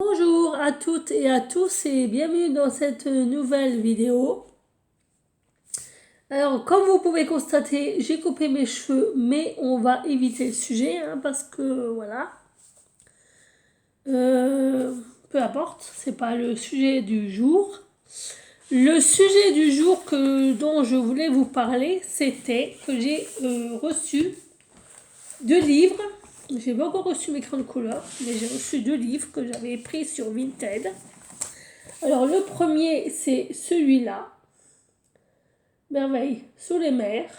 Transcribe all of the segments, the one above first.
Bonjour à toutes et à tous et bienvenue dans cette nouvelle vidéo. Alors comme vous pouvez constater, j'ai coupé mes cheveux mais on va éviter le sujet parce que voilà. Peu importe, c'est pas le sujet du jour. Le sujet du jour dont je voulais vous parler, c'était que j'ai reçu 2 livres. J'ai pas encore reçu mes crayons de couleur, mais j'ai reçu 2 livres que j'avais pris sur Vinted. Alors le premier, c'est celui-là, Merveille sous les mers.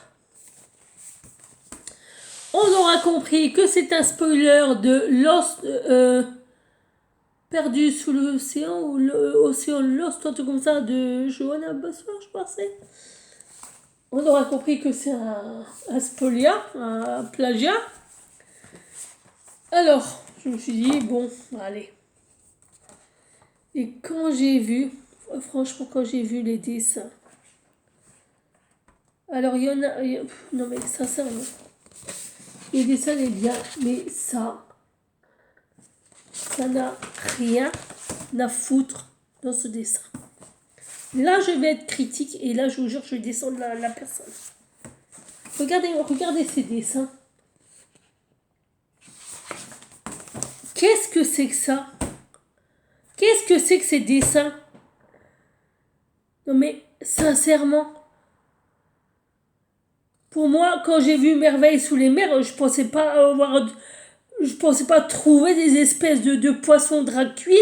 On aura compris que c'est un spoiler de Lost, perdu sous l'océan, ou l'océan Lost, un truc comme ça, de Johanna Bosworth, je pensais. On aura compris que c'est un spoiler, un plagiat. Alors, je me suis dit, bon, allez. Et quand j'ai vu, franchement, quand j'ai vu les dessins, alors il y en a, non mais sincèrement, les dessins est bien, mais ça n'a rien à foutre dans ce dessin. Là, je vais être critique et là, je vous jure, je vais descendre la personne. Regardez ces dessins. Qu'est-ce que c'est que ça? Qu'est-ce que c'est que ces dessins? Non mais, sincèrement, pour moi, quand j'ai vu Merveille sous les mers, je pensais pas trouver des espèces de poissons drag queen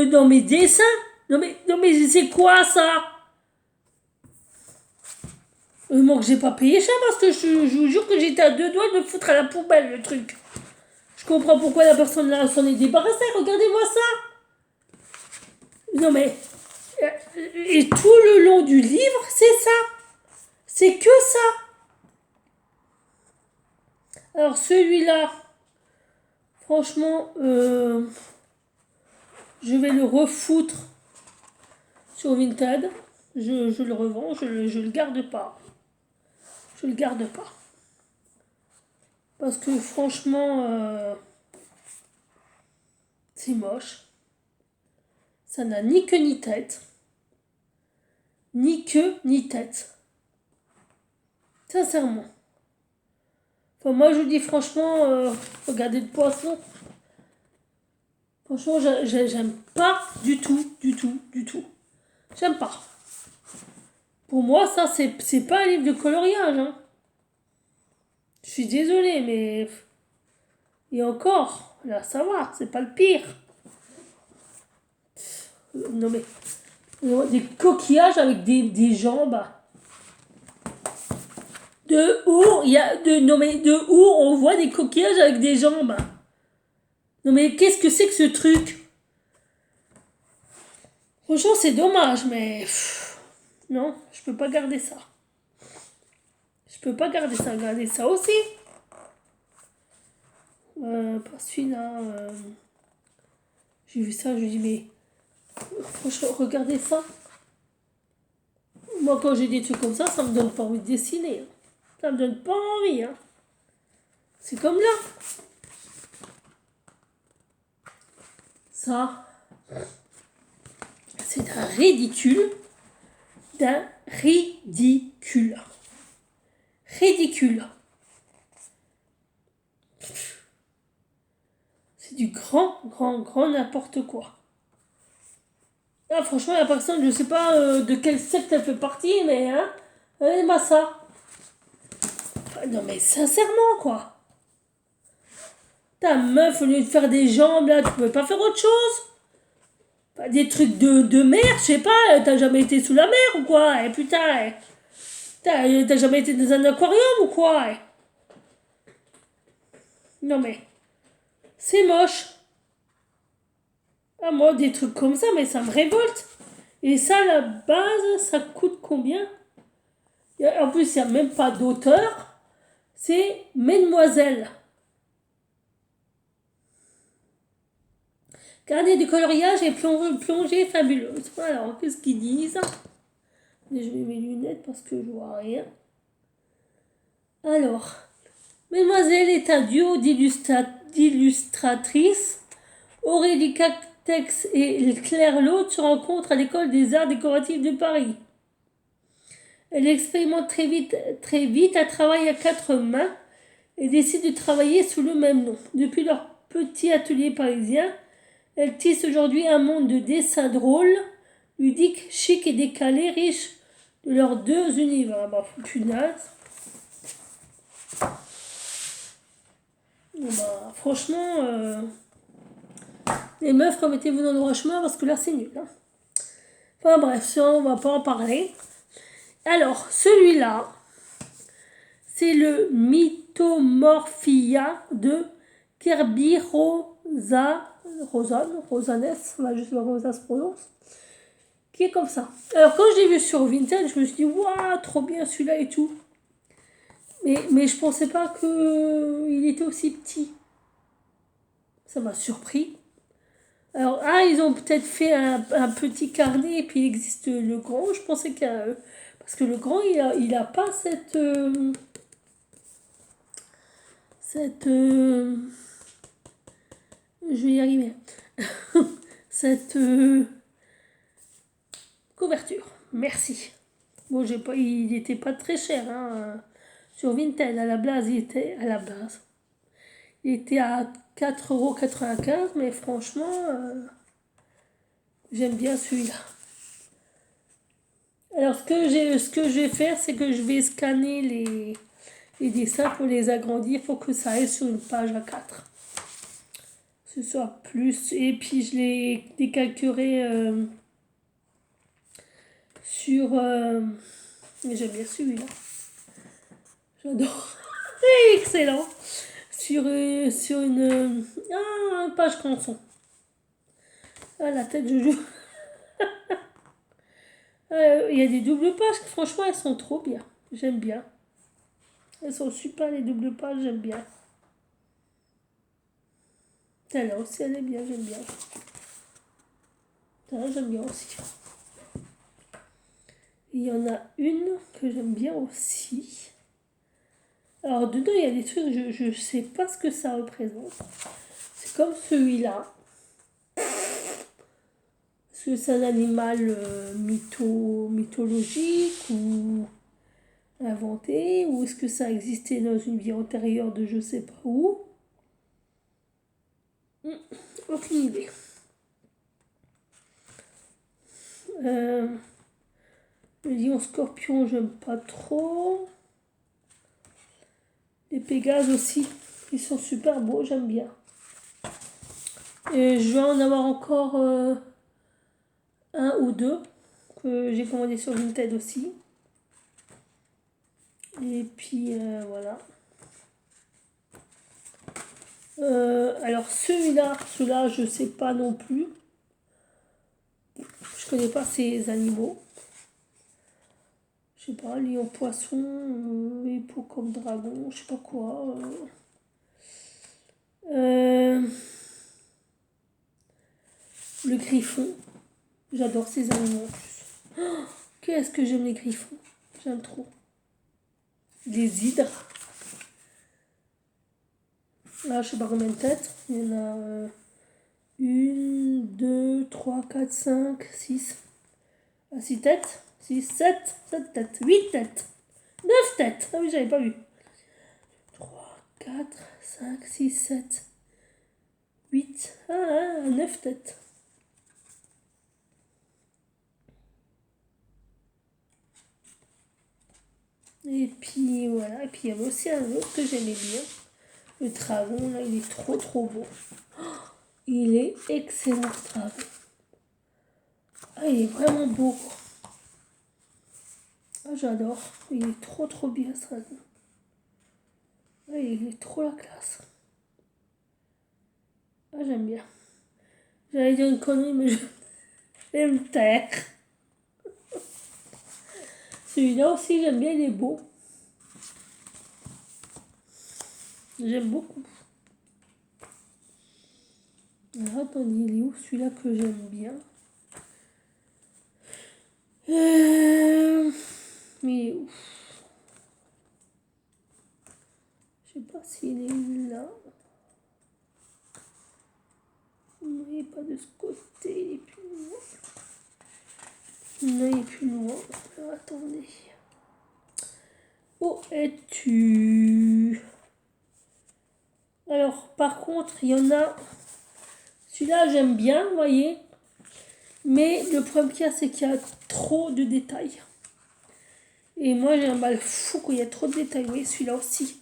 dans mes dessins. Non mais c'est quoi ça? Heureusement que j'ai pas payé cher parce que je vous jure que j'étais à 2 doigts de me foutre à la poubelle le truc. Je comprends pourquoi la personne là s'en est débarrassée. Regardez-moi ça. Non mais. Et tout le long du livre, c'est ça. C'est que ça. Alors celui-là, franchement, je vais le refoutre sur Vinted. Je le revends, je le garde pas. Je le garde pas. Parce que franchement, c'est moche. Ça n'a ni queue ni tête. Ni queue ni tête. Sincèrement. Enfin, moi je vous dis franchement, regardez le poisson. Franchement, j'aime pas du tout, du tout, du tout. J'aime pas. Pour moi, ça, c'est pas un livre de coloriage. Je suis désolée, mais. Et encore, là, ça va, c'est pas le pire. Non, mais. Des coquillages avec des jambes. De où on voit des coquillages avec des jambes. Non, mais qu'est-ce que c'est que ce truc? Franchement, c'est dommage, mais. Non, je peux pas garder ça. Je peux pas garder ça. Garder ça aussi. Pas celui-là. J'ai vu ça, je me dis, mais. Franchement, regardez ça. Moi, quand j'ai des trucs comme ça me donne pas envie de dessiner. Ça me donne pas envie. C'est comme là. Ça, c'est d'un ridicule. D'un ridicule. Ridicule. C'est du grand n'importe quoi. Ah, franchement, la personne, je sais pas de quel secte elle fait partie, mais regardez-moi ça. Non, mais sincèrement, quoi. Ta meuf, au lieu de faire des jambes, là, tu pouvais pas faire autre chose? Des trucs de mer, je sais pas, t'as jamais été sous la mer ou quoi? Putain, t'as jamais été dans un aquarium ou quoi? Non, mais c'est moche. Ah, moi, des trucs comme ça, mais ça me révolte. Et ça, à la base, ça coûte combien? En plus, il n'y a même pas d'auteur. C'est Mademoiselle. Carnet de coloriage et plongée fabuleuse. Alors, qu'est-ce qu'ils disent? Je mets mes lunettes parce que je vois rien. Alors, Mademoiselle est un duo d'illustratrices. Aurélie Tex et Claire Laude se rencontrent à l'école des arts décoratifs de Paris. Elle expérimente très vite un travail à quatre mains et décide de travailler sous le même nom. Depuis leur petit atelier parisien, elles tissent aujourd'hui un monde de dessins drôles, ludiques, chic et décalés, riche de leurs deux univers. Bah, punaise. Bah, franchement, les meufs, remettez-vous dans le droit chemin parce que là, c'est nul. Hein. Enfin bref, ça, on va pas en parler. Alors, celui-là, c'est le Mythomorphia de Kirby Rosanes, je sais pas comment ça se prononce, qui est comme ça. Alors, quand je l'ai vu sur Vinted, je me suis dit, waouh, trop bien celui-là et tout. Mais je pensais pas qu'il était aussi petit. Ça m'a surpris. Alors, ils ont peut-être fait un petit carnet et puis il existe le grand. Je pensais qu'il y a. Parce que le grand, il a pas cette. Je vais y arriver. Cette couverture. Merci. Bon, il n'était pas très cher. Hein. Sur Vinted, à la base, il était à 4,95 €, mais franchement, j'aime bien celui-là. Alors, ce que je vais faire, c'est que je vais scanner les dessins pour les agrandir pour que ça aille sur une page A4. Ce soit plus. Et puis, je les décalquerai sur. J'aime bien celui-là. J'adore. C'est excellent. Sur une page canson. Ah, la tête, je joue. Il y a des doubles pages, franchement, elles sont trop bien. J'aime bien. Elles sont super, les doubles pages, j'aime bien. Celle-là aussi, elle est bien, j'aime bien. Celle-là, j'aime bien aussi. Il y en a une que j'aime bien aussi. Alors, dedans, il y a des trucs, je ne sais pas ce que ça représente. C'est comme celui-là. Est-ce que c'est un animal mythologique ou inventé, ou est-ce que ça existait dans une vie antérieure de je sais pas où? Aucune idée. Le lion scorpion, j'aime pas trop. Les pégases aussi, ils sont super beaux, j'aime bien. Et je vais en avoir encore un ou deux que j'ai commandé sur Vinted aussi. Et puis voilà. Alors celui-là, je sais pas non plus. Je connais pas ces animaux. Je sais pas, lion poisson, hippo comme dragon, je sais pas quoi. Le griffon. J'adore ces animaux en plus. Oh, qu'est-ce que j'aime les griffons. J'aime trop. Les hydres. Là, je sais pas combien de têtes. Il y en a 1, 2, 3, 4, 5, 6. 6 têtes. 6, 7, 7 têtes. 8 têtes. 9 têtes. Ah oui, j'avais pas vu. 3, 4, 5, 6, 7, 8. 9 têtes. Et puis voilà. Et puis il y avait aussi un autre que j'aimais bien. Le dragon, là, il est trop trop beau. Il est excellent ce dragon. Ah, il est vraiment beau. Ah, j'adore. Il est trop trop bien ce dragon. Ah, il est trop la classe. Ah, j'aime bien. J'allais dire une connerie, mais je vais me taire. Celui-là aussi, j'aime bien, il est beau. J'aime beaucoup. Alors, attendez, il est où celui-là que j'aime bien? Mais il est où? Je sais pas s'il est là. Il il n'est pas de ce côté, il est plus loin. Non, il est plus loin. Alors, attendez. Où es-tu? Alors, par contre, il y en a... Celui-là, j'aime bien, vous voyez. Mais le problème qu'il y a, c'est qu'il y a trop de détails. Et moi, j'ai un mal fou quand il y a trop de détails. Vous voyez, celui-là aussi.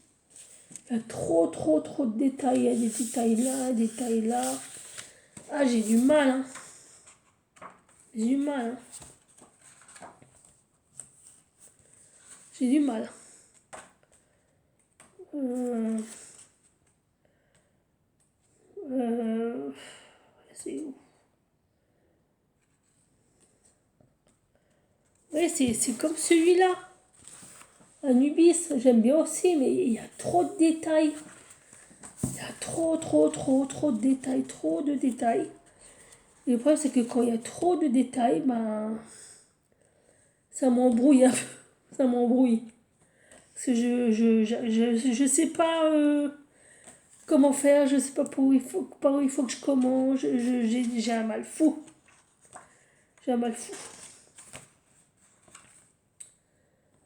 Il y a trop de détails. Il y a des détails là, des détails là. Ah, j'ai du mal, hein. J'ai du mal, hein. J'ai du mal. C'est où? Ouais, c'est comme celui-là. Anubis, j'aime bien aussi, mais il y a trop de détails. Il y a trop de détails, trop de détails. Et le problème, c'est que quand il y a trop de détails, ben, ça m'embrouille un peu. Ça m'embrouille. Parce que je sais pas comment faire, je sais pas par où il faut que je commence. J'ai un mal fou. J'ai un mal fou.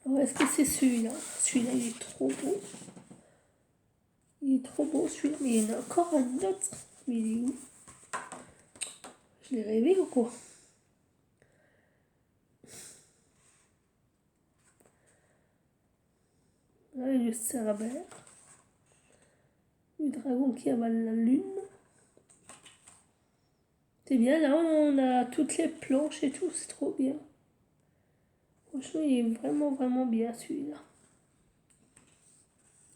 Alors, est-ce que c'est celui-là? Celui-là, il est trop beau. Il est trop beau celui-là, mais il y en a encore un autre. Mais il est où? Je l'ai rêvé ou quoi? Là, le cerbère. Le dragon qui avale la lune. C'est bien, là on a toutes les planches et tout, c'est trop bien. Franchement, il est vraiment bien celui-là.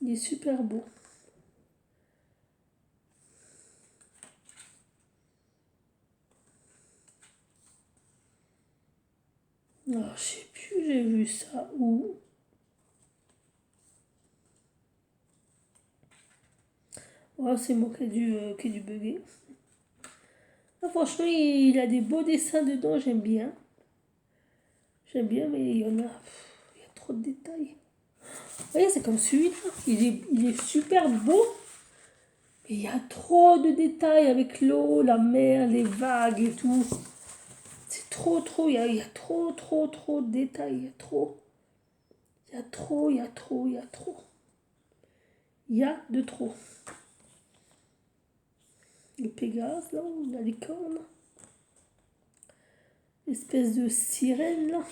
Il est super beau. Ah, je sais plus, j'ai vu ça où. Oh, c'est moi qui ai dû bugger. Ah, franchement, il a des beaux dessins dedans, j'aime bien. J'aime bien, mais il y en a. Il y a trop de détails. Vous voyez, c'est comme celui-là. Il est super beau. Mais il y a trop de détails avec l'eau, la mer, les vagues et tout. C'est trop. Il y a trop de détails. Il y a trop. Il y a trop. Il y a de trop. Le Pégase, là, on a les cornes. Espèce de sirène, là.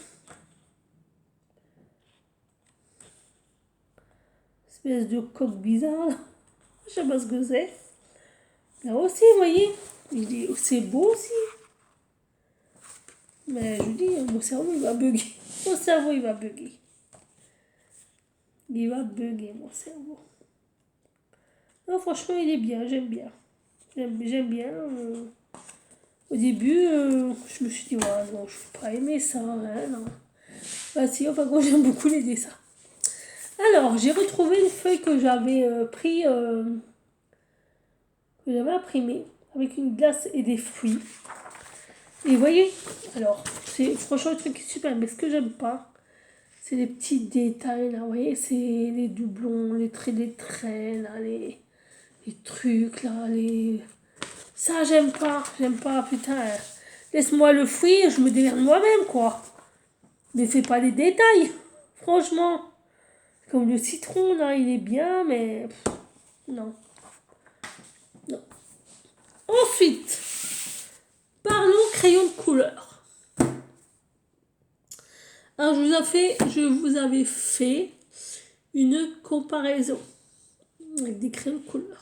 Espèce de coque bizarre, là. Je sais pas ce que c'est. Là aussi, vous voyez, c'est beau aussi. Mais je vous dis, mon cerveau, il va bugger. Mon cerveau, il va bugger. Il va bugger, mon cerveau. Non, franchement, il est bien, j'aime bien. J'aime bien. Au début, je me suis dit, ouais, non, je ne vais pas aimer ça. Hein, non. Bah si, enfin, moi, j'aime beaucoup les dessins. Alors, j'ai retrouvé une feuille que j'avais que j'avais imprimée avec une glace et des fruits. Et vous voyez, alors, c'est franchement le truc est super, mais ce que j'aime pas, c'est les petits détails là, vous voyez, c'est les doublons, les traits des traits, là, les trucs là, ça j'aime pas, putain. Laisse-moi le fruit, je me démerde moi-même, quoi. Mais fais pas les détails, franchement. Comme le citron, là, il est bien, mais... non. Non. Ensuite, parlons crayon de couleur. Alors, je vous avais fait une comparaison avec des crayons de couleur.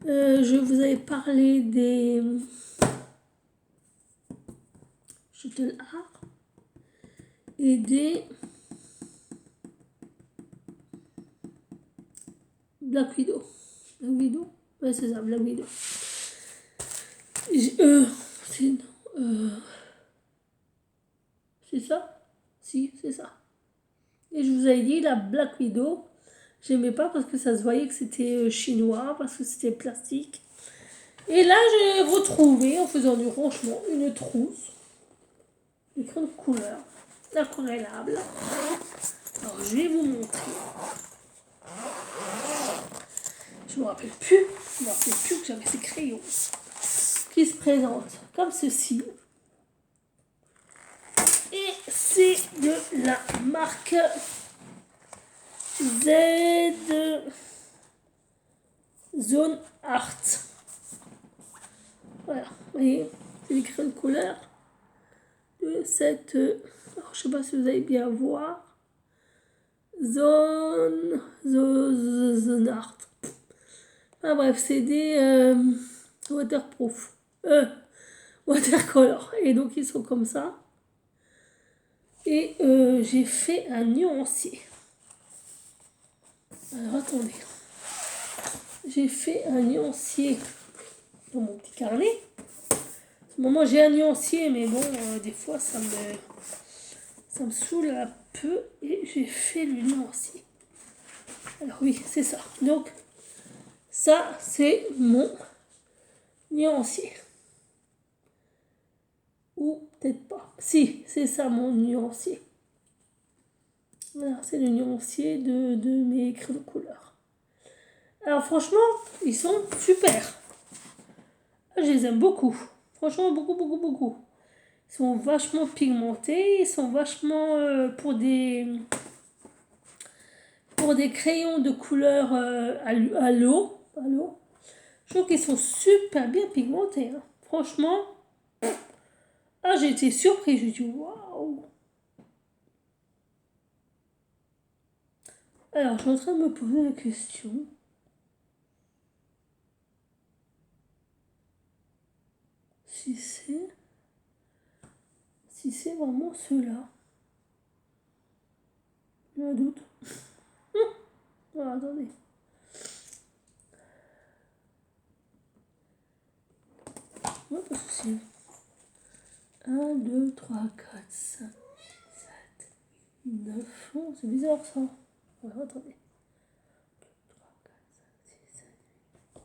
Je vous avais parlé des Shuttle Art et des Black Widow. Black Widow? Ouais, c'est ça, Black Widow. C'est ça? Si, c'est ça. Et je vous avais dit, la Black Widow, j'aimais pas parce que ça se voyait que c'était chinois, parce que c'était plastique. Et là, j'ai retrouvé, en faisant du rangement, une trousse. Une grande couleur, aquarellable. Alors, je vais vous montrer. Je me rappelle plus que j'avais ces crayons. qui se présente comme ceci. Et c'est de la marque Z Zone Art. Voilà, vous voyez, c'est écrit une couleur de cette... alors, je sais pas si vous allez bien voir. Zone Art. Ah, bref, c'est des waterproof. Watercolor. Et donc, ils sont comme ça. Et j'ai fait un nuancier. Alors, attendez. J'ai fait un nuancier dans mon petit carnet. À ce moment, j'ai un nuancier, mais bon, des fois, ça me saoule un peu. Et j'ai fait le nuancier. Alors oui, c'est ça. Donc, ça, c'est mon nuancier. Ou peut-être pas. Si, c'est ça mon nuancier. Voilà, c'est le nuancier de mes crayons de couleur. Alors franchement, ils sont super. Je les aime beaucoup. Franchement, beaucoup, beaucoup, beaucoup. Ils sont vachement pigmentés. Ils sont vachement pour des crayons de couleur à l'eau. Je trouve qu'ils sont super bien pigmentés. Hein. Franchement, j'ai été surpris. J'ai dit waouh. Alors, je suis en train de me poser la question. Si c'est vraiment ceux-là. J'ai un doute. Alors, attendez. Ouais, parce que c'est 1, 2, 3, 4, 5, 7, 9. Oh, c'est bizarre ça. Alors, attendez. 2, 3, 4, 5, 6, 7, 8.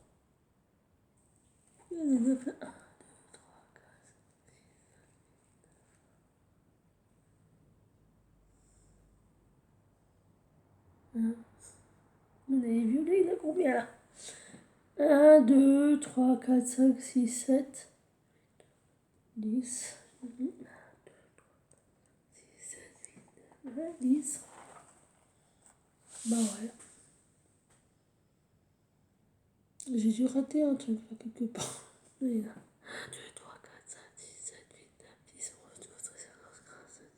Il y en a 9. 1, 2, 3, 4, 5, 6. On est violet, il a combien là? 1, 2, 3, 4, 5, 6, 7, 10. 1, 2, 3, 6, 7, 8, 9, 10. Bah voilà. J'ai dû rater un truc là quelque part. Oui, là. 1, 2, 3, 4, 5, 6, 7, 8, 9, 10, 11, 12, 13, 14, 15, 16,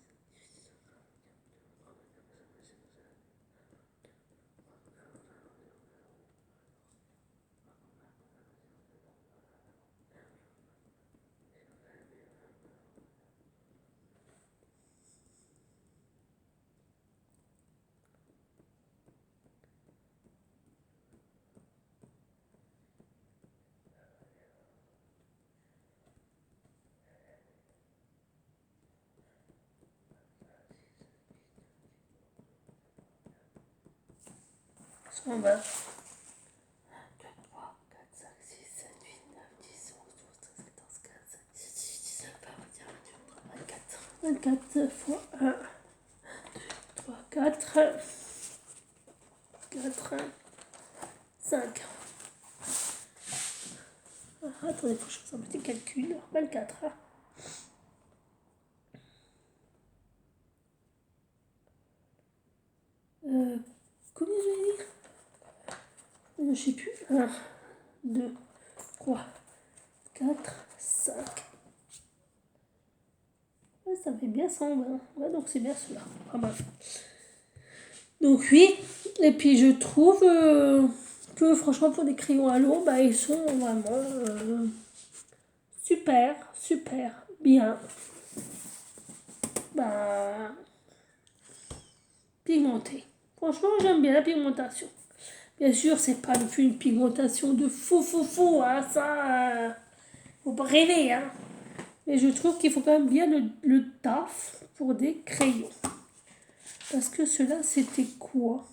120. 1, 2, 3, 4, 5, 6, 7, 8, 9, 10, 11, 12, 13, 14, 15, 16, 17, 18, 19, 20, 21, 22, 23, 24 fois 1, 2, 3, 4, 4, 5. Attendez, il faut que je fasse un petit calcul. 24. Combien je vais dire? Je ne sais plus. 1, 2, 3, 4, 5. Ouais, ça fait bien 120. Ouais, donc c'est bien cela. Ah, bref. Donc oui, et puis je trouve que franchement pour des crayons à l'eau, ils sont vraiment super, super bien pigmentés. Franchement, j'aime bien la pigmentation. Bien sûr, c'est pas non plus une pigmentation de fou, hein, ça, faut pas rêver, hein. Mais je trouve qu'il faut quand même bien le taf pour des crayons. Parce que cela, c'était quoi?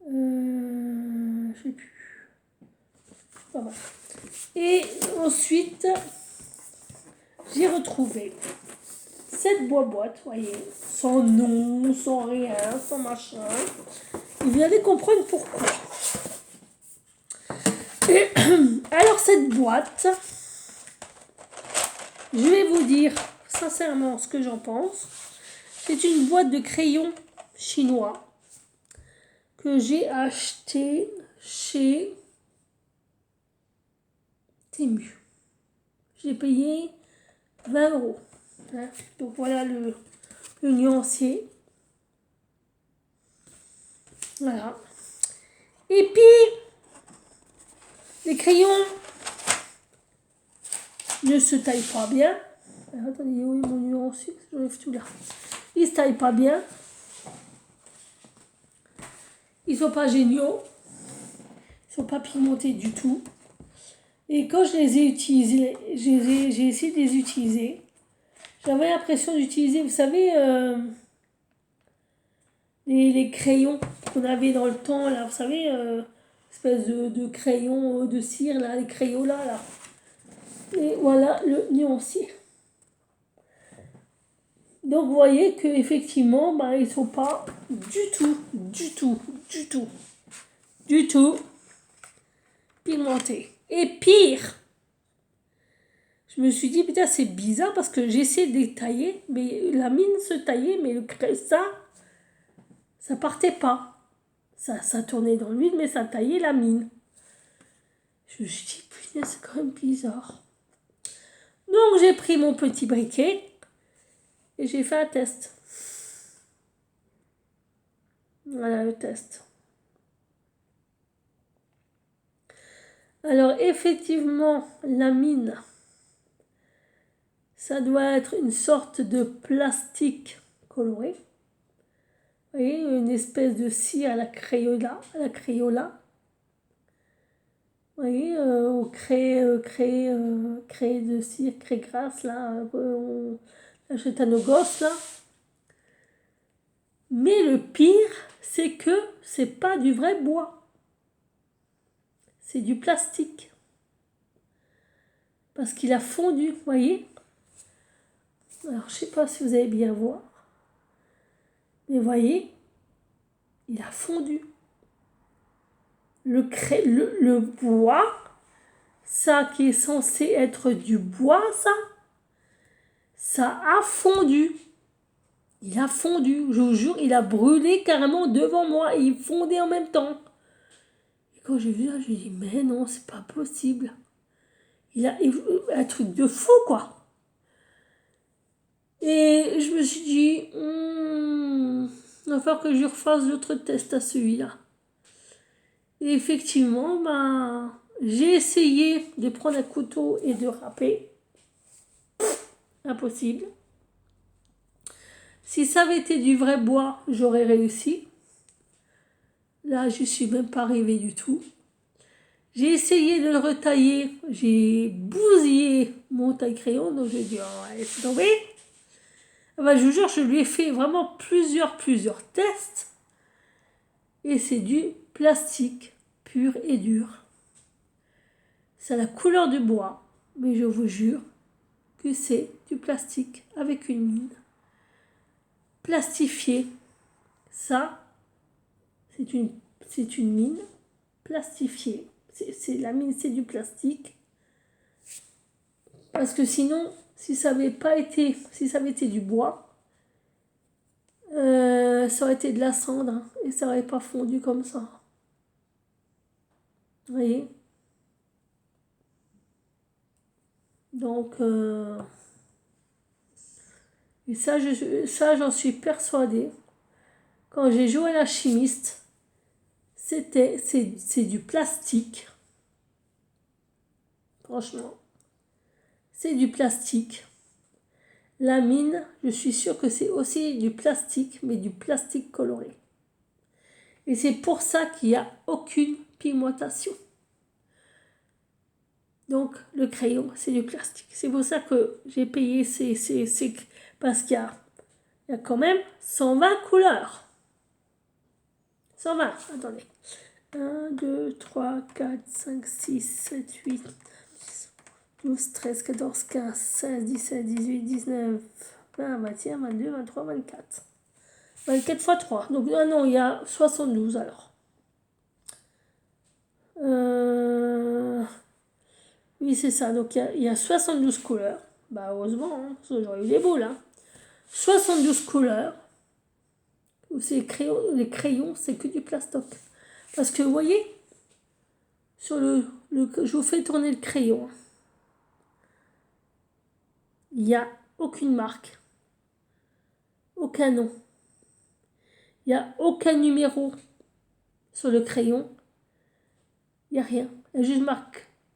Je sais plus. Pas mal. Et ensuite, j'ai retrouvé cette boîte, voyez, sans nom, sans rien, sans machin. Et vous allez comprendre pourquoi. Alors cette boîte, je vais vous dire sincèrement ce que j'en pense. C'est une boîte de crayons chinois que j'ai acheté chez Temu. J'ai payé 20 euros. Hein. Donc voilà le nuancier. Voilà. Et puis, les crayons ne se taillent pas bien. Alors, attendez, où est mon nuancier? J'enlève tout là. Ils ne se taillent pas bien. Ils sont pas géniaux. Ils sont pas pigmentés du tout. Et quand je les ai utilisés, j'ai essayé de les utiliser. J'avais l'impression d'utiliser, vous savez, les crayons qu'on avait dans le temps, là, vous savez, espèce de crayon de cire, là, les crayons là. Et voilà le nuancier. Donc vous voyez qu'effectivement, bah, ils ne sont pas du tout pigmentés. Et pire, je me suis dit, putain, c'est bizarre parce que j'essaie de les tailler, mais la mine se taillait, mais ça partait pas. Ça tournait dans le vide, mais ça taillait la mine. Je me suis dit, putain, c'est quand même bizarre. Donc j'ai pris mon petit briquet et j'ai fait un test. Voilà le test. Alors effectivement, la mine, ça doit être une sorte de plastique coloré. Vous voyez, une espèce de cire à la Crayola. Vous voyez, au craie de cire, craie grasse, là, on achète à nos gosses, là. Mais le pire, c'est que c'est pas du vrai bois. C'est du plastique. Parce qu'il a fondu, vous voyez. Alors, je sais pas si vous allez bien voir. Mais vous voyez, il a fondu. Le bois, ça qui est censé être du bois, ça a fondu. Il a fondu, je vous jure, il a brûlé carrément devant moi et il fondait en même temps. Et quand j'ai vu ça, j'ai dit, mais non, c'est pas possible. Il a un truc de fou, quoi. Et je me suis dit, il va falloir que je refasse d'autres tests à celui-là. Et effectivement, j'ai essayé de prendre un couteau et de râper. Impossible. Si ça avait été du vrai bois, j'aurais réussi. Là, je ne suis même pas arrivée du tout. J'ai essayé de le retailler. J'ai bousillé mon taille-crayon. Donc, j'ai dit, oh, allez, c'est tombé. Je vous jure, je lui ai fait vraiment plusieurs tests. Et c'est du plastique pur et dur. C'est la couleur du bois. Mais je vous jure que c'est du plastique avec une mine plastifiée. Ça, c'est une mine plastifiée. La mine, c'est du plastique. Parce que sinon, si ça avait été du bois, ça aurait été de la cendre hein, et ça n'aurait pas fondu comme ça. Vous voyez? Donc, et ça, j'en suis persuadée. Quand j'ai joué à la chimiste, c'est du plastique. Franchement, c'est du plastique. La mine, je suis sûre que c'est aussi du plastique, mais du plastique coloré. Et c'est pour ça qu'il n'y a aucune pigmentation. Donc, le crayon, c'est du plastique. C'est pour ça que j'ai payé parce qu'il y a quand même 120 couleurs. 120, attendez. 1, 2, 3, 4, 5, 6, 7, 8, 12, 13, 14, 15, 16, 17, 18, 19, 20, 21, 22, 23, 24. 24 x 3. Donc, non, il y a 72 alors. Oui, c'est ça. Donc, il y a 72 couleurs. Bah, heureusement, hein, parce que j'aurais eu des boules. Hein. 72 couleurs. Les crayons, c'est que du plastoc. Parce que, vous voyez, sur je vous fais tourner le crayon. Il n'y a aucune marque. Aucun nom. Il n'y a aucun numéro sur le crayon. Il n'y a rien. Il y a juste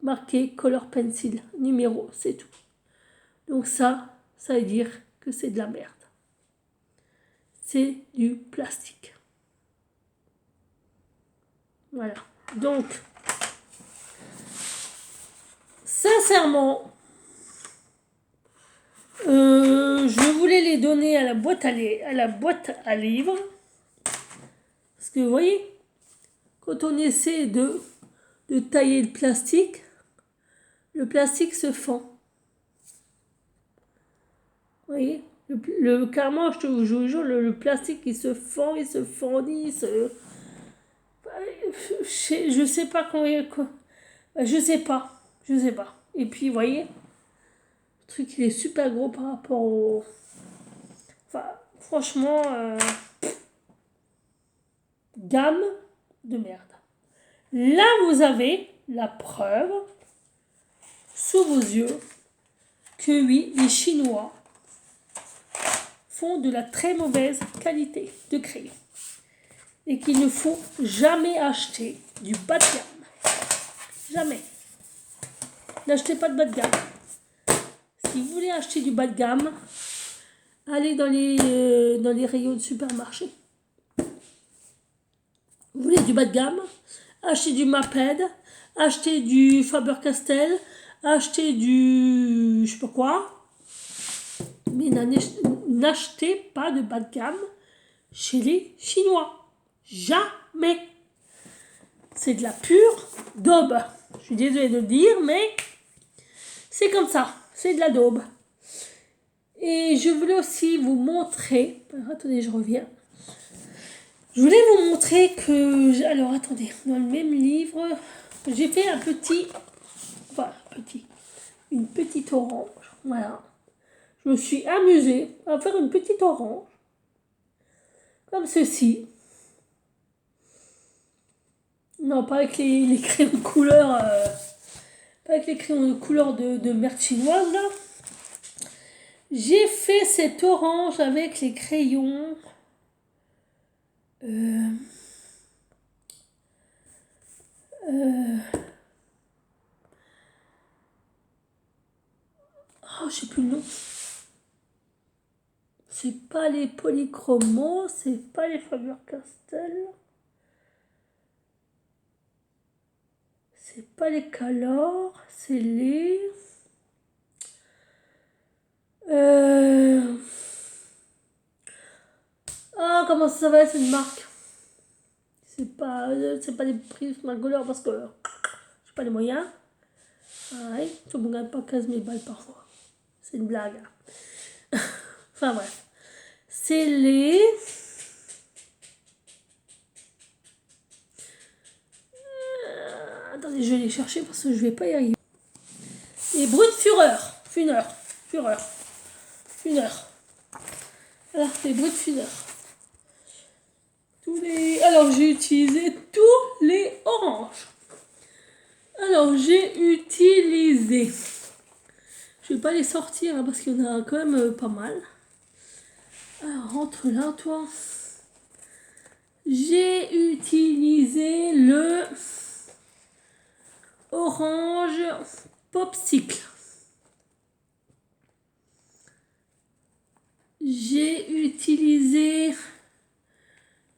marqué color pencil. Numéro, c'est tout. Donc ça veut dire que c'est de la merde. C'est du plastique. Voilà. Donc, sincèrement, je voulais les donner à la boîte à livres. Parce que vous voyez, quand on essaie de tailler le plastique se fend. Vous voyez, carrément, je vous jure, le plastique il se fend, il se fendit, je sais pas quoi. Je sais pas. Et puis, vous voyez, le truc il est super gros par rapport au. Enfin, franchement, gamme de merde. Là, vous avez la preuve sous vos yeux que oui, les Chinois font de la très mauvaise qualité de crayon et qu'il ne faut jamais acheter du bas de gamme. Jamais. N'achetez pas de bas de gamme. Si vous voulez acheter du bas de gamme, allez dans les rayons de supermarché. Vous voulez du bas de gamme, achetez du Maped, achetez du Faber-Castell, achetez du je sais pas quoi, mais n'achetez pas de bas de gamme chez les Chinois. Jamais. C'est de la pure daube. Je suis désolée de le dire, mais c'est comme ça. C'est de la daube. Et je voulais aussi vous montrer. Attendez, je reviens. Je voulais vous montrer que. Alors, attendez. Dans le même livre, j'ai fait une petite orange. Voilà. Je me suis amusée à faire une petite orange. Comme ceci. Non, pas avec les crayons de couleur. Pas avec les crayons de couleur de merde chinoise, là. J'ai fait cette orange avec les crayons. Oh, je sais plus le nom. C'est pas les polychromos, c'est pas les Faber-Castell. C'est pas les Color, c'est les. Ah, comment ça s'appelle cette marque? C'est pas les Prismacolor parce que j'ai pas les moyens. Ouais, je ne gagne pas 15 000 balles par mois. C'est une blague. Enfin bref. C'est les. Attendez, je vais les chercher parce que je vais pas y arriver. Les brutes Fureur. Fureur. Voilà, les brutes Fureur. Alors j'ai utilisé tous les oranges. Alors j'ai utilisé. Je vais pas les sortir hein, parce qu'il y en a quand même pas mal. Alors rentre là toi. J'ai utilisé le orange popsicle. J'ai utilisé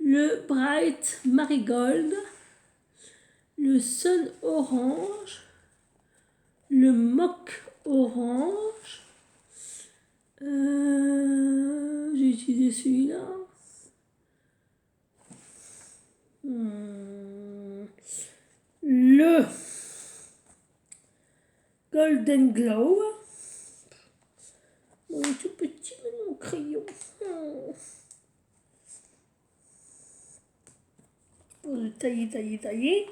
le Bright Marigold, le Sun Orange, le Mock Orange. J'ai utilisé celui-là. Le Golden Glow. Mon tout petit mon crayon. Pour le tailler.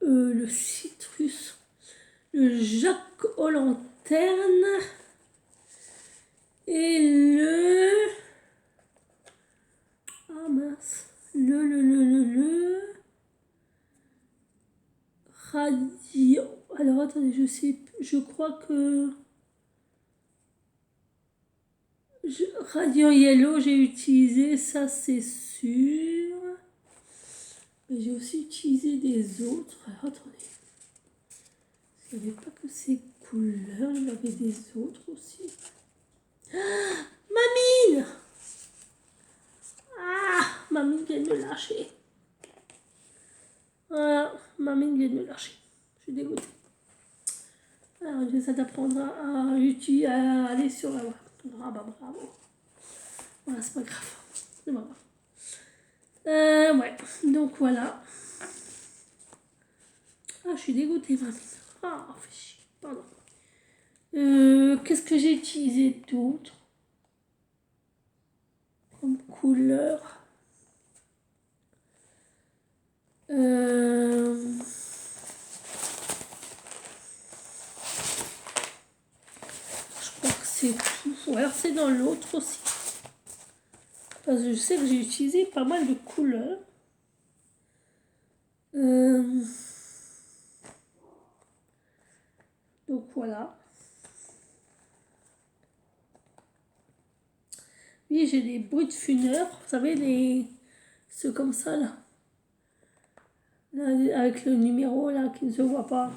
le citrus, le Jack aux lanternes et le... Ah mince, le radio. Alors attendez, je crois que radio yellow j'ai utilisé, ça c'est sûr. Mais j'ai aussi utilisé des autres. Alors attendez, il n'y avait pas que ces couleurs, il y en avait des autres aussi. Ah, Mamine! Ah, Mamine vient de me lâcher. Voilà, Mamine vient de me lâcher. Je suis dégoûtée. Alors, j'essaie d'apprendre à aller sur la web. Ah bah bravo. Voilà, c'est pas grave. C'est pas grave. Ouais, donc voilà. Ah, je suis dégoûtée, Mamine. Ah, fais chier. Pardon. Qu'est-ce que j'ai utilisé d'autre comme couleur? Je crois que c'est tout. Ou alors c'est dans l'autre aussi. Parce que je sais que j'ai utilisé pas mal de couleurs. Donc voilà. Oui, j'ai des bruits de funeurs. Vous savez, ceux comme ça là. Là, avec le numéro là qui ne se voit pas.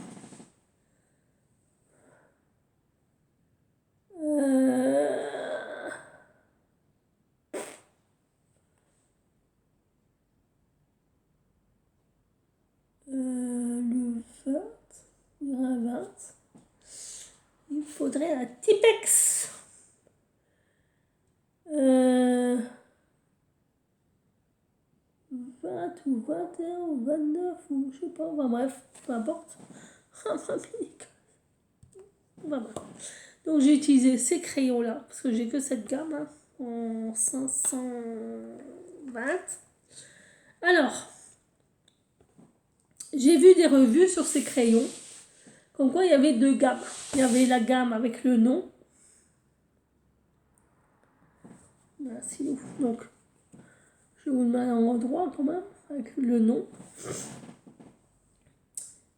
Le 20, il y aura un 20. Il faudrait un Tipex. 20 ou 21 ou 29 ou je sais pas, enfin, bref, peu importe. Donc j'ai utilisé ces crayons là parce que j'ai que cette gamme hein, en 520. Alors, j'ai vu des revues sur ces crayons comme quoi il y avait deux gammes. Il y avait la gamme avec le nom. Voilà, c'est ouf. Donc, je vais vous le mettre en endroit quand même avec le nom.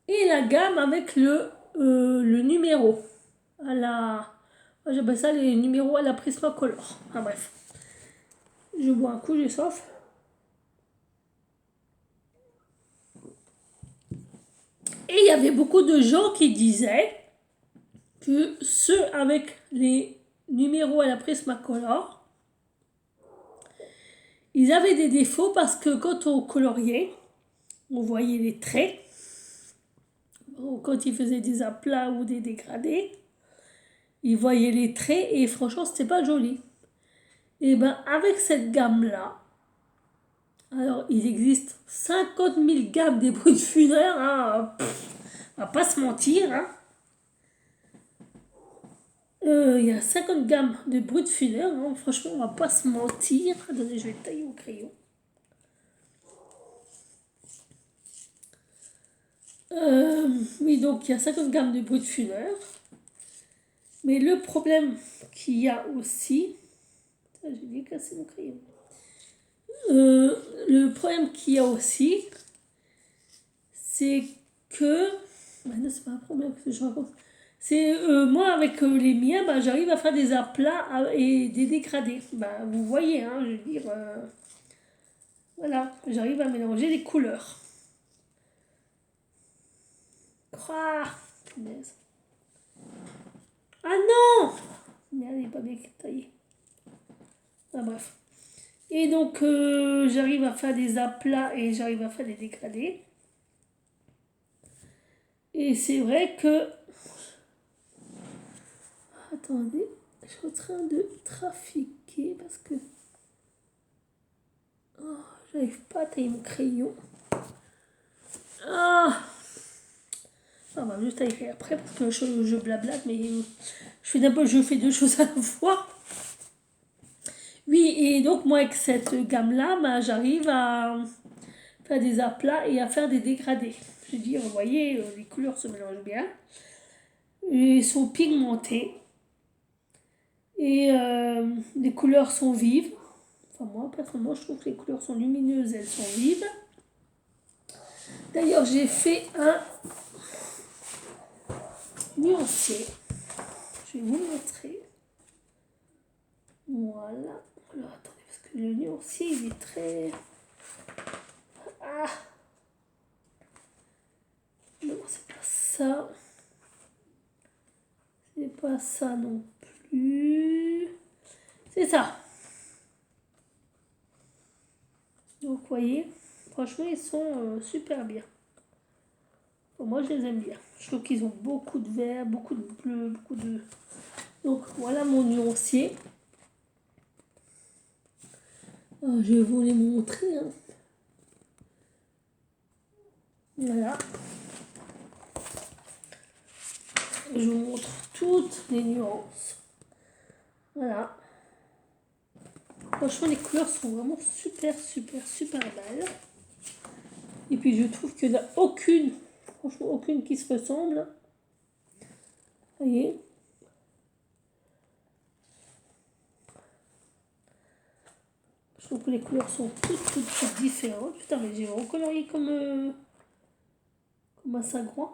Et la gamme avec le numéro. Moi j'appelle ça les numéros à la Prismacolor. Enfin bref. Je bois un coup, j'ai soif. Et il y avait beaucoup de gens qui disaient que ceux avec les numéros à la Prismacolor, ils avaient des défauts parce que quand on coloriait, on voyait les traits. Quand ils faisaient des aplats ou des dégradés, ils voyaient les traits et franchement, c'était pas joli. Et ben avec cette gamme-là, alors il existe 50 000 gammes des bruits de funeurs, hein, on va pas se mentir. Hein. Il y a 50 gammes de bruits de funeurs, hein, franchement, on va pas se mentir. Attendez, je vais le tailler au crayon. Oui, donc il y a 50 gammes de bruits de funeurs. Mais le problème qu'il y a aussi... J'ai bien cassé mon crayon. Le problème qu'il y a aussi, c'est que... non, c'est pas un problème que je raconte. C'est moi avec les miens, bah, j'arrive à faire des aplats et des dégradés. Bah, vous voyez, hein, je veux dire... voilà, j'arrive à mélanger les couleurs. Ah, non! Merde, il n'est pas bien taillé. Ah, bref. Et donc, j'arrive à faire des aplats et j'arrive à faire des dégradés. Et c'est vrai que... Attendez, je suis en train de trafiquer parce que... Oh, j'arrive pas à tailler mon crayon. Ah! On va juste tailler après parce que je blablate, mais je fais deux choses à la fois. Oui, et donc moi avec cette gamme-là, bah, j'arrive à faire des aplats et à faire des dégradés. je dis, vous voyez, les couleurs se mélangent bien. Ils sont pigmentés. Et les couleurs sont vives. Enfin, moi, personnellement, je trouve que les couleurs sont lumineuses, elles sont vives. D'ailleurs, j'ai fait un nuancier. Je vais vous le montrer. Voilà. Alors, attendez, parce que le nuancier, il est très... Ah! Non, c'est pas ça. C'est pas ça non plus. C'est ça. Donc, vous voyez, franchement, ils sont super bien. Bon, moi, je les aime bien. Je trouve qu'ils ont beaucoup de vert, beaucoup de bleu, beaucoup de... Donc, voilà mon nuancier. Je vais vous les montrer. Hein. Voilà. Je vous montre toutes les nuances. Voilà. Franchement, les couleurs sont vraiment super, super, super belles. Et puis, je trouve qu'il n'y en a aucune, franchement, aucune qui se ressemble. Vous voyez? Je trouve que les couleurs sont toutes différentes. Putain, mais j'ai recolorié comme un sagouin.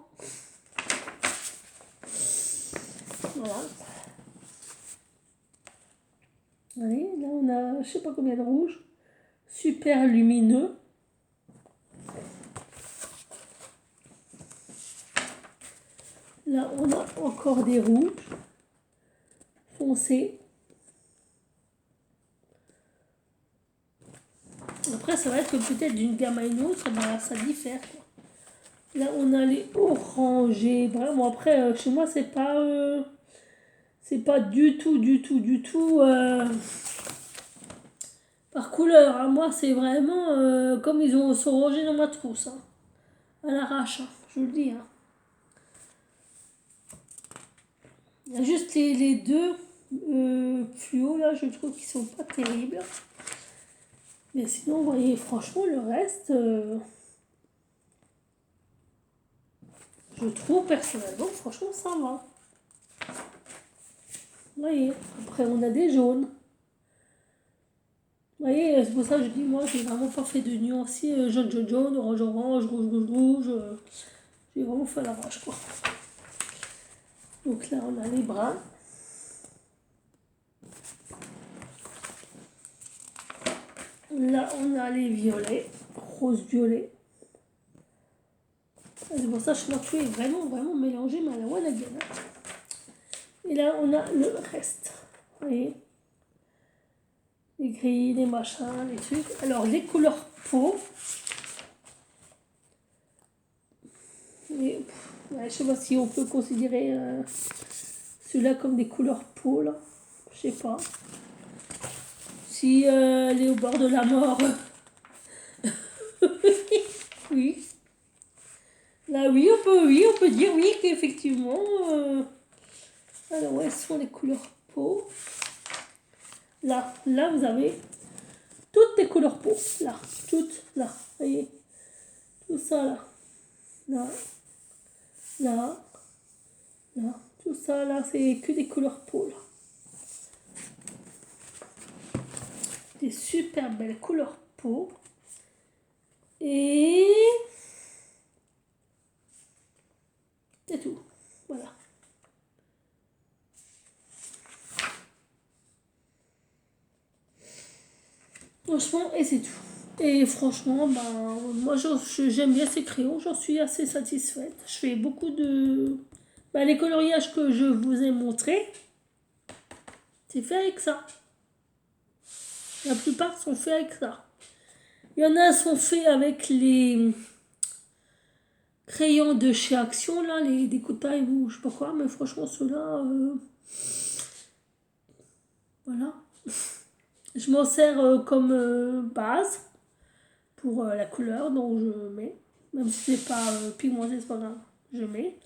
Voilà. Vous voyez, là, on a, je sais pas combien de rouge. Super lumineux. Là, on a encore des rouges foncés. Après, ça va être que peut-être d'une gamme à une autre, ben, ça diffère. Quoi. Là, on a les orangés. Vraiment, après, chez moi, c'est pas du tout par couleur. Hein. Moi, c'est vraiment comme ils sont rangés dans ma trousse. Hein. À l'arrache, hein, je vous le dis. Hein. Il y a juste les deux fluos, là, je trouve qu'ils sont pas terribles. Mais sinon, vous voyez, franchement, le reste... je trouve personnellement, franchement, ça va. Vous voyez, après on a des jaunes. Vous voyez, c'est pour ça que je dis, moi, j'ai vraiment pas fait de nuancier jaune, orange, rouge. J'ai vraiment fait l'arrache, quoi. Donc là, on a les bruns. Là, on a les violets, rose-violet. C'est pour ça que je trouve que tout est vraiment mélangé, mais à la one again. Et là, on a le reste. Vous voyez, les gris, les machins, les trucs. Alors, les couleurs peau. Et, ouais, je sais pas si on peut considérer ceux-là comme des couleurs peau, là. Je sais pas. Si elle est au bord de la mort. Oui. Là, oui, on peut dire oui, qu'effectivement. Alors, ouais, ce sont les couleurs peau. Là, vous avez toutes les couleurs peau. Là, toutes, là. Vous voyez, tout ça, là. Là. Tout ça, là, c'est que des couleurs peau, là. Des super belles couleurs peau. Et... c'est tout. Voilà. Franchement, et c'est tout. Et franchement, ben, moi j'aime bien ces crayons, j'en suis assez satisfaite. Je fais beaucoup de... Ben, les coloriages que je vous ai montrés, c'est fait avec ça. La plupart sont faits avec ça. Il y en a sont faits avec les crayons de chez Action, là, les découtailles ou je sais pas quoi, mais franchement ceux-là, voilà. Je m'en sers comme base pour la couleur, donc je mets. Même si c'est pas pigmenté, c'est pas grave, je mets.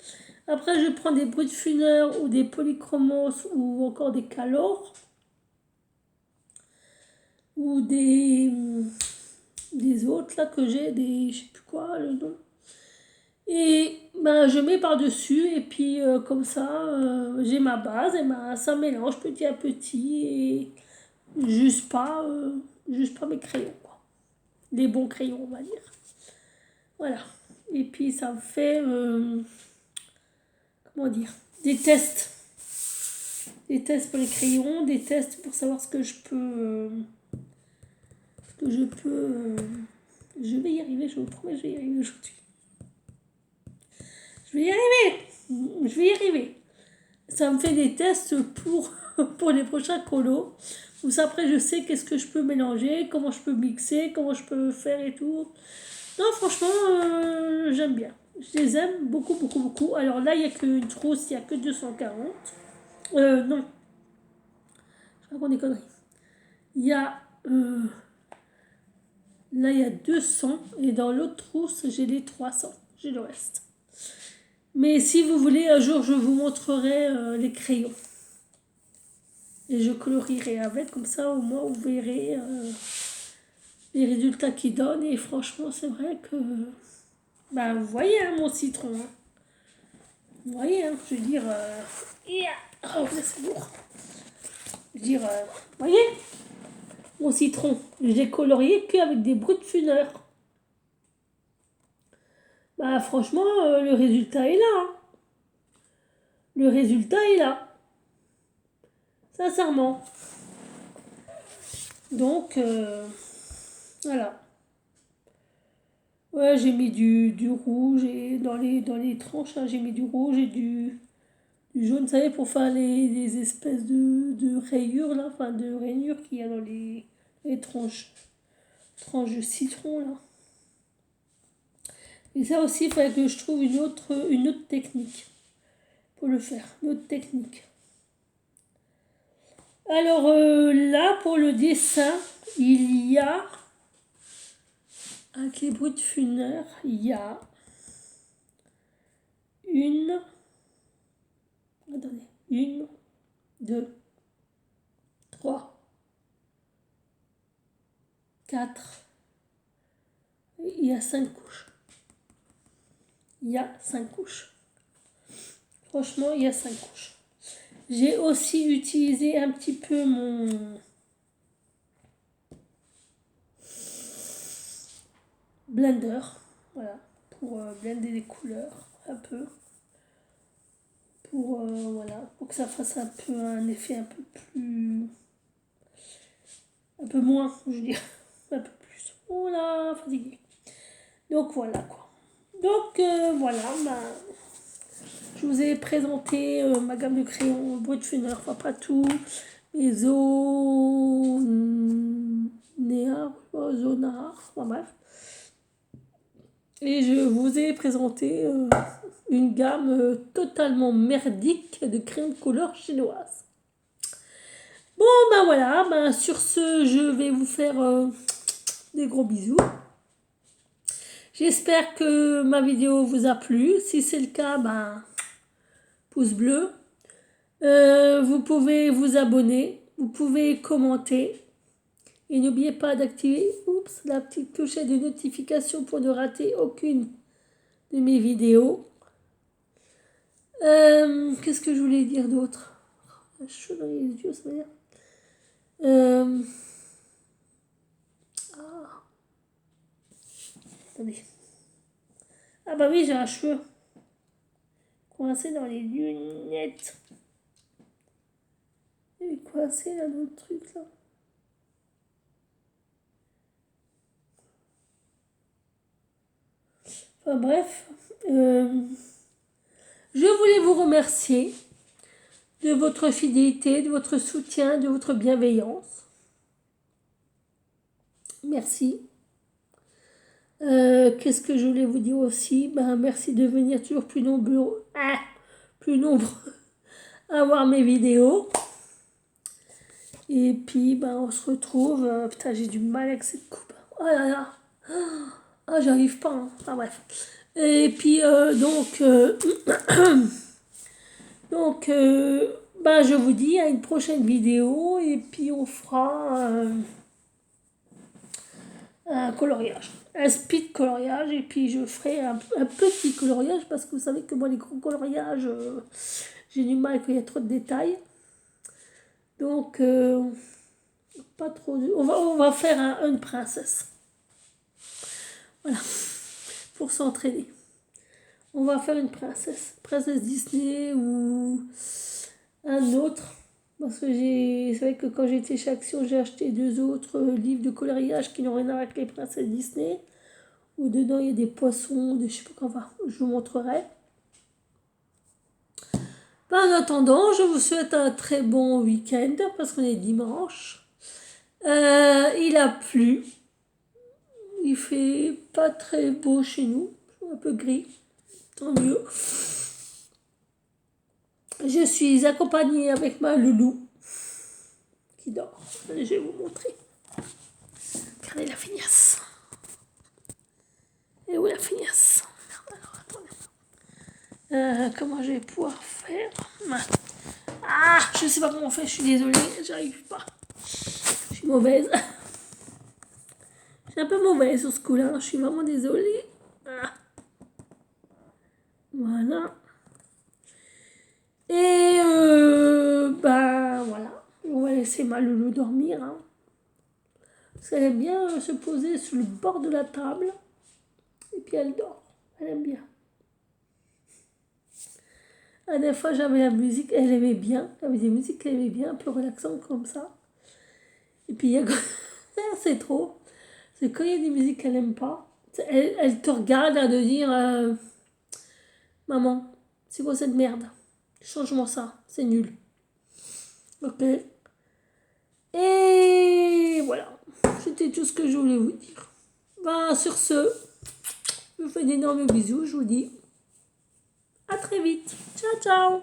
Après, je prends des Brutfuner ou des Polychromos ou encore des Calor. Ou des autres là que j'ai, des je sais plus quoi le nom. Et ben, je mets par-dessus et puis comme ça, j'ai ma base et ben, ça mélange petit à petit et juste pas, juste pas mes crayons, quoi. Les bons crayons, on va dire. Voilà. Et puis ça me fait, comment dire, des tests. Des tests pour les crayons, des tests pour savoir ce que je peux, je vais y arriver, je vous promets, je vais y arriver aujourd'hui. Je vais y arriver. Je vais y arriver. Ça me fait des tests pour les prochains colos. Comme ça, après, je sais qu'est-ce que je peux mélanger, comment je peux mixer, comment je peux faire et tout. Non, franchement, j'aime bien. Je les aime beaucoup, beaucoup, beaucoup. Alors là, il n'y a qu'une trousse, il n'y a que 240. Non, je raconte des conneries. Il y a... là, il y a 200. Et dans l'autre trousse, j'ai les 300. J'ai le reste. Mais si vous voulez, un jour, je vous montrerai les crayons. Et je colorierai avec, comme ça, au moins, vous verrez les résultats qu'ils donnent. Et franchement, c'est vrai que... Bah, vous voyez, hein, mon citron. Hein. Vous voyez, hein, je veux dire... Oh, c'est lourd. Je veux dire, vous voyez, mon citron, je l'ai colorié qu'avec des brutes funeurs. Bah, franchement, le résultat est là. Hein. Le résultat est là. Sincèrement. Donc, voilà. Ouais, j'ai mis du rouge et dans les tranches, hein, j'ai mis du rouge et du jaune, vous savez, pour faire les espèces de rayures, là, enfin de rainures qu'il y a dans les tranches de citron, là. Et ça aussi, il fallait que je trouve une autre technique pour le faire, une autre technique. Alors là, pour le dessin, il y a, avec les brutes funeurs, il y a une, 2, 3, 4, il y a 5 couches. Il y a 5 couches. Franchement, il y a 5 couches. J'ai aussi utilisé un petit peu mon blender, voilà, pour blender les couleurs un peu. Pour, voilà, pour que ça fasse un peu un effet un peu plus... un peu moins, je veux dire, un peu plus. Oh là, fatigué. Donc voilà quoi. Donc voilà, je vous ai présenté ma gamme de crayons brut funner, enfin pas tout, mes zonards, enfin bref. Et je vous ai présenté une gamme totalement merdique de crayons de couleur chinoise. Bon ben voilà, ben sur ce, je vais vous faire des gros bisous. J'espère que ma vidéo vous a plu. Si c'est le cas, ben pouce bleu. Vous pouvez vous abonner, vous pouvez commenter. Et n'oubliez pas d'activer la petite clochette de notification pour ne rater aucune de mes vidéos. Qu'est-ce que je voulais dire d'autre? Chaud dans les yeux, ça veut dire. Attendez. Ah bah oui, j'ai un cheveu coincé dans les lunettes. Il est coincé là dans le truc là. Enfin bref, je voulais vous remercier de votre fidélité, de votre soutien, de votre bienveillance. Merci. Qu'est-ce que je voulais vous dire aussi? Merci de venir toujours plus nombreux à voir mes vidéos. Et puis, on se retrouve. Putain, j'ai du mal avec cette coupe. Oh là là. Ah, j'arrive pas. Hein. Enfin, bref. Et puis, je vous dis à une prochaine vidéo. Et puis, on fera un coloriage. un speed coloriage et puis je ferai un petit coloriage parce que vous savez que moi les gros coloriages j'ai du mal quand il y a trop de détails. Donc pas trop. On va faire une princesse. Voilà, pour s'entraîner. On va faire une princesse Disney ou un autre. Parce que c'est vrai que quand j'étais chez Action, j'ai acheté 2 autres livres de coloriage qui n'ont rien à voir avec les princesses Disney. Où dedans il y a des poissons, je sais pas quoi, je vous montrerai. En attendant, je vous souhaite un très bon week-end parce qu'on est dimanche. Il a plu. Il fait pas très beau chez nous, un peu gris. Tant mieux. Je suis accompagnée avec ma loulou qui dort. Je vais vous montrer. Regardez la feignasse. Et où est la feignasse? Alors, attendez. Comment je vais pouvoir faire? Ah, je sais pas comment on fait, je suis désolée, j'arrive pas. Je suis mauvaise. Je suis un peu mauvaise sur ce coup-là, je suis vraiment désolée. Ah. Voilà. Et ben voilà, on va laisser ma loulou dormir. Hein. Parce qu'elle aime bien se poser sur le bord de la table. Et puis elle dort. Elle aime bien. La dernière fois, j'avais la musique, elle aimait bien. Il y avait des musiques qu'elle aimait bien, un peu relaxantes comme ça. Et puis, il y a... c'est trop. C'est quand il y a des musiques qu'elle n'aime pas, elle te regarde à de dire Maman, c'est quoi cette merde? Change-moi ça, c'est nul. Ok. Et voilà. C'était tout ce que je voulais vous dire. Ben, sur ce, je vous fais d'énormes bisous. Je vous dis à très vite. Ciao, ciao.